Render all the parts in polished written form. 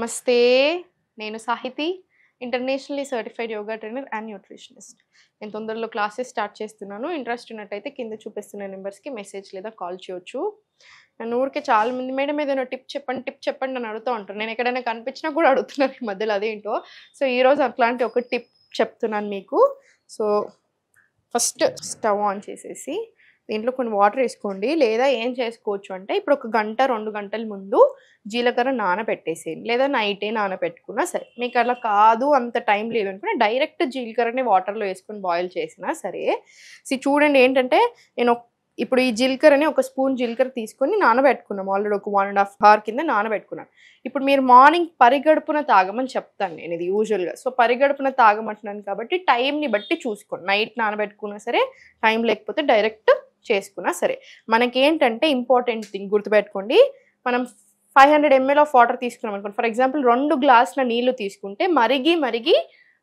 నమస్తే. నేను Sahiti, internationally certified yoga trainer and nutritionist. నేను తొందరలో క్లాసెస్ స్టార్ట్ చేస్తున్నాను. ఇంట్రెస్ట్ ఉన్నట్టయితే కింద చూపిస్తున్న నెంబర్స్‌కి మెసేజ్ లేదా కాల్ చేయొచ్చు. నన్ను ఊరికే చాలామంది మేడం ఏదైనా టిప్ చెప్పండి అని అడుగుతూ ఉంటారు. నేను ఎక్కడైనా కనిపించినా కూడా అడుగుతున్నారు ఈ మధ్యలో అదేంటో. సో, ఈరోజు అట్లాంటి ఒక టిప్ చెప్తున్నాను మీకు. సో, ఫస్ట్ స్టవ్ ఆన్ చేసేసి దీంట్లో కొన్ని వాటర్ వేసుకోండి. లేదా ఏం చేసుకోవచ్చు అంటే ఇప్పుడు ఒక గంట 2 గంటల ముందు జీలకర్ర నానబెట్టేసేయండి. లేదా నైటే నానబెట్టుకున్నా సరే. మీకు అలా కాదు అంత టైం లేదు అనుకున్నా డైరెక్ట్ జీలకర్రని వాటర్‌లో వేసుకొని బాయిల్ చేసినా సరే. చూడండి ఏంటంటే నేను ఇప్పుడు ఈ జీలకర్రని ఒక స్పూన్ జీలకర్ర తీసుకొని నానబెట్టుకున్నాం. ఆల్రెడీ ఒక 1 ½ అవర్ కింద నానబెట్టుకున్నాను. ఇప్పుడు మీరు మార్నింగ్ పరిగడుపున తాగమని చెప్తాను నేను ఇది యూజువల్‌గా. సో, పరిగడుపున తాగమంటున్నాను కాబట్టి టైంని బట్టి చూసుకోండి. నైట్ నానబెట్టుకున్నా సరే, టైం లేకపోతే డైరెక్ట్ చేసుకున్నా సరే. మనకేంటంటే ఇంపార్టెంట్ థింగ్ గుర్తుపెట్టుకోండి. మనం 500 ml ఆఫ్ వాటర్ తీసుకున్నాం అనుకోండి. ఫర్ ఎగ్జాంపుల్ 2 గ్లాసుల నీళ్లు తీసుకుంటే మరిగి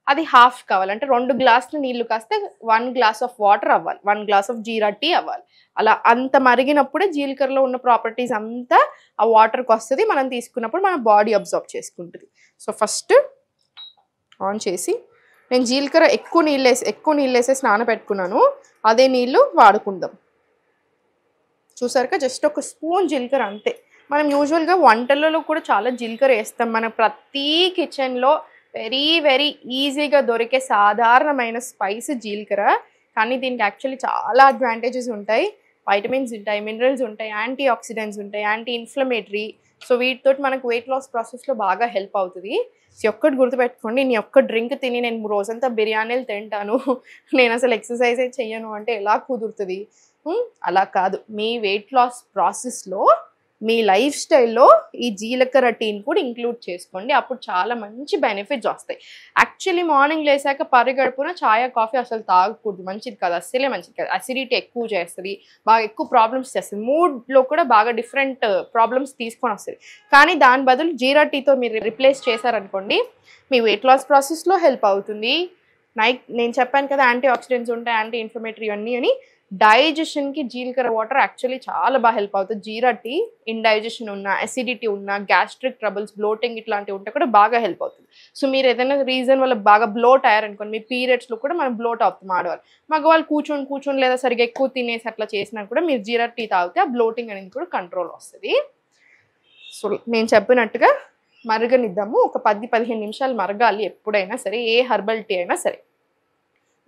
అది హాఫ్ కావాలి. అంటే 2 గ్లాసుల నీళ్లు కాస్తే 1 గ్లాస్ ఆఫ్ వాటర్ అవ్వాలి. 1 గ్లాస్ ఆఫ్ జీరా టీ అవ్వాలి. అలా అంత మరిగినప్పుడే జీలకర్రలో ఉన్న ప్రాపర్టీస్ అంతా ఆ వాటర్కి వస్తుంది. మనం తీసుకున్నప్పుడు మన బాడీ అబ్జర్వ్ చేసుకుంటుంది. సో, ఫస్ట్ ఆన్ చేసి నేను జీలకర్ర ఎక్కువ నీళ్ళు వేసేసి నానబెట్టుకున్నాను. అదే నీళ్ళు వాడుకుందాం. చూసారుగా జస్ట్ ఒక స్పూన్ జీలకర్ర అంతే. మనం యూజువల్గా వంటలలో కూడా చాలా జీలకర్ర వేస్తాం. మన ప్రతి కిచెన్లో వెరీ ఈజీగా దొరికే సాధారణమైన స్పైస్ జీలకర్ర. కానీ దీనికి యాక్చువల్లీ చాలా అడ్వాంటేజెస్ ఉంటాయి. వైటమిన్స్ ఉంటాయి, మినరల్స్ ఉంటాయి, యాంటీ ఆక్సిడెంట్స్ ఉంటాయి, యాంటీ ఇన్ఫ్లమేటరీ. సో, వీటితో మనకు వెయిట్ లాస్ ప్రాసెస్లో బాగా హెల్ప్ అవుతుంది. సో, ఒక్కటి గుర్తుపెట్టుకోండి, నేను ఒక్క డ్రింక్ తిని నేను రోజంతా బిర్యానీలు తింటాను, నేను అసలు ఎక్సర్సైజే చెయ్యను అంటే ఎలా కుదురుతుంది? అలా కాదు. మీ వెయిట్ లాస్ ప్రాసెస్లో మీ లైఫ్ స్టైల్లో ఈ జీలకర్ర టీని కూడా ఇంక్లూడ్ చేసుకోండి. అప్పుడు చాలా మంచి బెనిఫిట్స్ వస్తాయి. యాక్చువల్లీ మార్నింగ్ లేసాక పరిగడుపున ఛాయ్ కాఫీ అసలు తాగకూడదు, మంచిది కాదు, అస్సలే మంచిది కాదు. అసిడిటీ ఎక్కువ చేస్తుంది, బాగా ఎక్కువ ప్రాబ్లమ్స్ చేస్తుంది, మూడ్లో కూడా బాగా డిఫరెంట్ ప్రాబ్లమ్స్ తీసుకొని వస్తుంది. కానీ దాని బదులు జీరా టీతో మీరు రిప్లేస్ చేశారనుకోండి, మీ వెయిట్ లాస్ ప్రాసెస్లో హెల్ప్ అవుతుంది. నేను చెప్పాను కదా యాంటీ ఆక్సిడెంట్స్ ఉంటాయి, యాంటీ ఇన్ఫ్లమేటరీ అన్నీ అని. డైజెషన్కి జీలకర్ర వాటర్ యాక్చువల్లీ చాలా బాగా హెల్ప్ అవుతుంది. జీరా టీ ఇండైజెషన్ ఉన్న, అసిడిటీ ఉన్న, గ్యాస్ట్రిక్ ట్రబుల్స్, బ్లోటింగ్ ఇట్లాంటివి ఉంటే కూడా బాగా హెల్ప్ అవుతుంది. సో, మీరు ఏదైనా రీజన్ వల్ల బాగా బ్లోట్ అయ్యారనుకోండి, మీ పీరియడ్స్లో కూడా మనం బ్లోట్ అవుతాం ఆడవాళ్ళు. మగవాళ్ళు కూర్చొని లేదా సరిగ్గా ఎక్కువ తినేసి అట్లా చేసినా కూడా మీరు జీరా టీ తాగితే ఆ బ్లోటింగ్ అనేది కూడా కంట్రోల్ వస్తుంది. సో, నేను చెప్పినట్టుగా మరగనిద్దాము. ఒక 10-15 నిమిషాలు మరగాలి ఎప్పుడైనా సరే, ఏ హర్బల్ టీ అయినా సరే.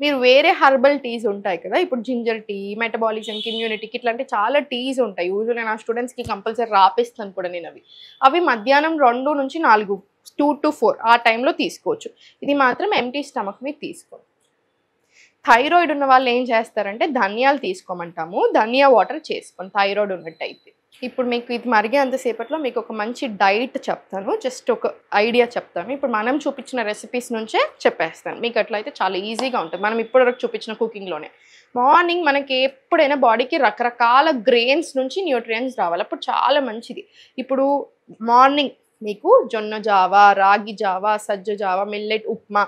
మీరు వేరే హర్బల్ టీస్ ఉంటాయి కదా, ఇప్పుడు జింజర్ టీ, మెటబాలిజంకి, ఇమ్యూనిటీకి ఇట్లాంటి చాలా టీస్ ఉంటాయి. యూజువల్గా నా స్టూడెంట్స్కి కంపల్సరీ రాపిస్తాను కూడా నేను అవి మధ్యాహ్నం 2 నుంచి 4, 2 to 4 ఆ టైంలో తీసుకోవచ్చు. ఇది మాత్రం ఎంటీ స్టమక్ మీద తీసుకోండి. థైరాయిడ్ ఉన్న వాళ్ళు ఏం చేస్తారంటే ధనియాలు తీసుకోమంటాము. ధనియా వాటర్ చేసుకోండి థైరాయిడ్ ఉన్నట్టయితే. ఇప్పుడు మీకు ఇది మరిగే అంతసేపట్లో మీకు ఒక మంచి డైట్ చెప్తాను, జస్ట్ ఒక ఐడియా చెప్తాను. ఇప్పుడు మనం చూపించిన రెసిపీస్ నుంచే చెప్పేస్తాను. మీకు అట్లయితే చాలా ఈజీగా ఉంటుంది. మనం ఇప్పటివరకు చూపించిన కుకింగ్లోనే మార్నింగ్ మనకి ఎప్పుడైనా బాడీకి రకరకాల గ్రెయిన్స్ నుంచి న్యూట్రియంట్స్ రావాలి, అప్పుడు చాలా మంచిది. ఇప్పుడు మార్నింగ్ మీకు జొన్న జావా, రాగి జావా, సజ్జ జావా, millet upma,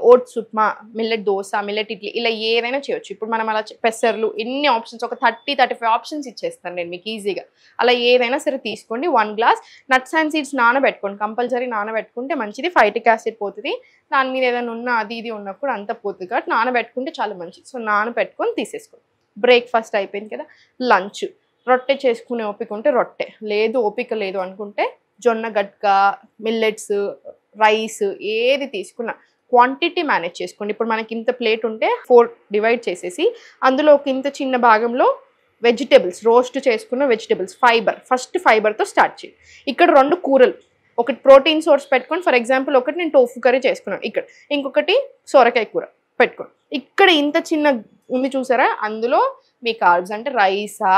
oats upma, millet dosa, millet idli, ఇలా ఏదైనా చేయొచ్చు. ఇప్పుడు మనం అలా పెసర్లు ఎన్ని ఆప్షన్స్, ఒక 30-35 ఆప్షన్స్ ఇచ్చేస్తాను నేను మీకు ఈజీగా. అలా ఏదైనా సరే తీసుకోండి. 1 గ్లాస్ నట్స్ అండ్ సీడ్స్ నానబెట్టుకోండి, కంపల్సరీ నానబెట్టుకుంటే మంచిది. ఫైటిక్ యాసిడ్ పోతుంది, దాని మీద ఏదైనా ఉన్నా అది ఇది ఉన్నప్పుడు అంతా పోతుంది కాబట్టి నానబెట్టుకుంటే చాలా మంచిది. సో, నానబెట్టుకొని తీసేసుకోండి. బ్రేక్ఫాస్ట్ అయిపోయింది కదా, లంచ్. రొట్టె చేసుకునే ఓపిక ఉంటే రొట్టె, లేదు ఓపిక లేదు అనుకుంటే జొన్న గట్క, మిల్లెట్స్, రైస్ ఏది తీసుకున్నా క్వాంటిటీ మేనేజ్ చేసుకోండి. ఇప్పుడు మనకి ఇంత ప్లేట్ ఉంటే 4 డివైడ్ చేసేసి అందులో ఒక ఇంత చిన్న భాగంలో వెజిటేబుల్స్, రోస్ట్ చేసుకున్న వెజిటేబుల్స్, ఫస్ట్ ఫైబర్తో స్టార్ట్ చేయండి. ఇక్కడ 2 కూరలు, ఒకటి ప్రోటీన్ సోర్స్ పెట్టుకోండి. ఫర్ ఎగ్జాంపుల్ ఒకటి నేను టోఫు కర్రీ చేసుకున్నాను, ఇక్కడ ఇంకొకటి సొరకాయ కూర పెట్టుకోండి. ఇక్కడ ఇంత చిన్న ఉంది చూసారా, అందులో మీ కార్బ్స్ అంటే రైసా,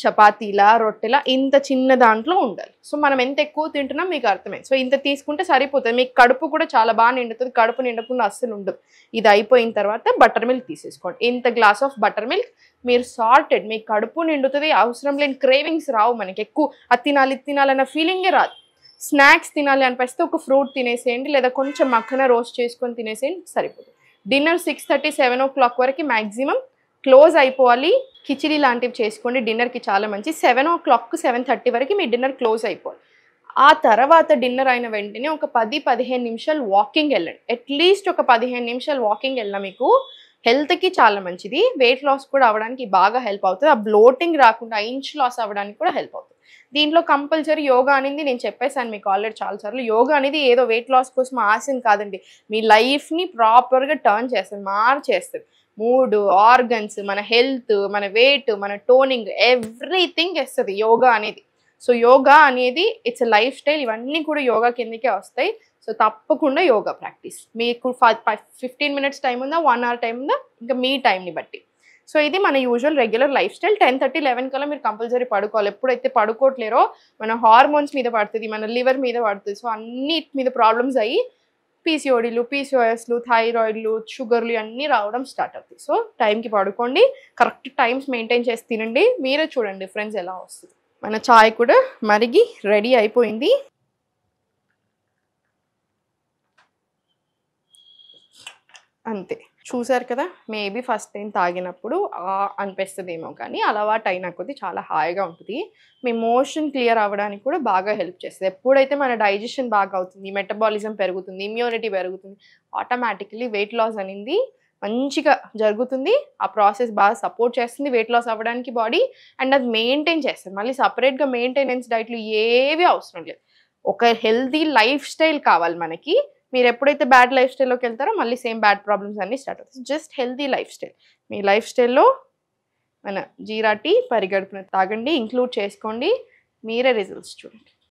చపాతీలా, రొట్టెలా, ఇంత చిన్న దాంట్లో ఉండాలి. సో, మనం ఎంత ఎక్కువ తింటున్నాం మీకు అర్థమైంది. సో, ఇంత తీసుకుంటే సరిపోతుంది. మీకు కడుపు కూడా చాలా బాగా నిండుతుంది, కడుపు నిండకుండా అస్సలు ఉండదు. ఇది అయిపోయిన తర్వాత బటర్ మిల్క్ తీసేసుకోండి. ఇంత గ్లాస్ ఆఫ్ బటర్ మిల్క్, మీరు సార్టెడ్, మీ కడుపు నిండుతుంది. అవసరం లేని క్రేవింగ్స్ రావు మనకి. ఎక్కువ అది తినాలన్న ఫీలింగే రాదు. స్నాక్స్ తినాలి అనిపిస్తే ఒక ఫ్రూట్ తినేసేయండి, లేదా కొంచెం మక్కన రోస్ట్ చేసుకొని తినేసేయండి, సరిపోతుంది. డిన్నర్ 6:30-7 o'clock వరకు మ్యాక్సిమం క్లోజ్ అయిపోవాలి. కిచిడి లాంటివి చేసుకోండి, డిన్నర్కి చాలా మంచి. 7 o'clock 7:30 వరకు మీ డిన్నర్ క్లోజ్ అయిపోవాలి. ఆ తర్వాత డిన్నర్ అయిన వెంటనే ఒక 10-15 నిమిషాలు వాకింగ్ వెళ్ళండి. అట్లీస్ట్ ఒక 15 నిమిషాలు వాకింగ్ వెళ్ళినా మీకు హెల్త్కి చాలా మంచిది. వెయిట్ లాస్ కూడా అవ్వడానికి బాగా హెల్ప్ అవుతుంది. ఆ బ్లోటింగ్ రాకుండా ఇంచ్ లాస్ అవ్వడానికి కూడా హెల్ప్ అవుతుంది. దీంట్లో కంపల్సరీ యోగా అనేది నేను చెప్పేసాను మీకు ఆల్రెడీ చాలాసార్లు. యోగా అనేది ఏదో వెయిట్ లాస్ కోసం ఆశం కాదండి. మీ లైఫ్ని ప్రాపర్గా టర్న్ చేస్తుంది, మార్చేస్తుంది. మూడ్, ఆర్గన్స్, మన హెల్త్, మన వెయిట్, మన టోనింగ్ ఎవ్రీథింగ్ ఇస్తుంది యోగా అనేది. సో యోగా అనేది ఇట్స్ లైఫ్ స్టైల్. ఇవన్నీ కూడా యోగా కిందకే వస్తాయి. సో తప్పకుండా యోగా ప్రాక్టీస్. మీకు 15 మినిట్స్ టైం ఉందా, 1 అవర్ టైం ఉందా, ఇంకా మీ టైంని బట్టి. సో ఇది మన యూజువల్ రెగ్యులర్ లైఫ్ స్టైల్. 10:30, 11 కల్లా మీరు కంపల్సరీ పడుకోవాలి. ఎప్పుడైతే పడుకోవట్లేరో మన హార్మోన్స్ మీద పడుతుంది, మన లివర్ మీద పడుతుంది. సో అన్నిటి మీద ప్రాబ్లమ్స్ అయ్యి పీసీఓడీలు, పీసీఓఎస్లు, థైరాయిడ్లు, షుగర్లు అన్నీ రావడం స్టార్ట్ అవుతాయి. సో టైంకి పడుకోండి, కరెక్ట్ టైమ్స్ మెయింటైన్ చేసి తినండి. మీరే చూడండి డిఫరెన్స్ ఎలా వస్తుంది. మన చాయ్ కూడా మరిగి రెడీ అయిపోయింది. అంతే, చూసారు కదా. మేబీ ఫస్ట్ టైం తాగినప్పుడు అనిపిస్తుందేమో, కానీ అలవాటు అయిన కొద్దీ చాలా హాయిగా ఉంటుంది. మీ మోషన్ క్లియర్ అవ్వడానికి కూడా బాగా హెల్ప్ చేస్తుంది. ఎప్పుడైతే మన డైజెషన్ బాగా అవుతుంది, మెటబాలిజం పెరుగుతుంది, ఇమ్యూనిటీ పెరుగుతుంది, ఆటోమేటికలీ వెయిట్ లాస్ అనేది మంచిగా జరుగుతుంది. ఆ ప్రాసెస్ బాగా సపోర్ట్ చేస్తుంది వెయిట్ లాస్ అవ్వడానికి బాడీ. అండ్ అది మెయింటైన్ చేస్తుంది. మళ్ళీ సపరేట్గా మెయింటెనెన్స్ డైట్లు ఏవి అవసరం లేదు. ఒక హెల్తీ లైఫ్ స్టైల్ కావాలి మనకి. మీరు ఎప్పుడైతే బ్యాడ్ లైఫ్ స్టైల్లోకి వెళ్తారో మళ్ళీ సేమ్ బ్యాడ్ ప్రాబ్లమ్స్ అన్నీ స్టార్ట్ అవుతాయి. Just healthy life style. మీ లైఫ్ స్టైల్లో మన జీరా టీ పరిగడుపున తాగండి, ఇంక్లూడ్ చేసుకోండి. మీరే రిజల్ట్స్ చూడండి.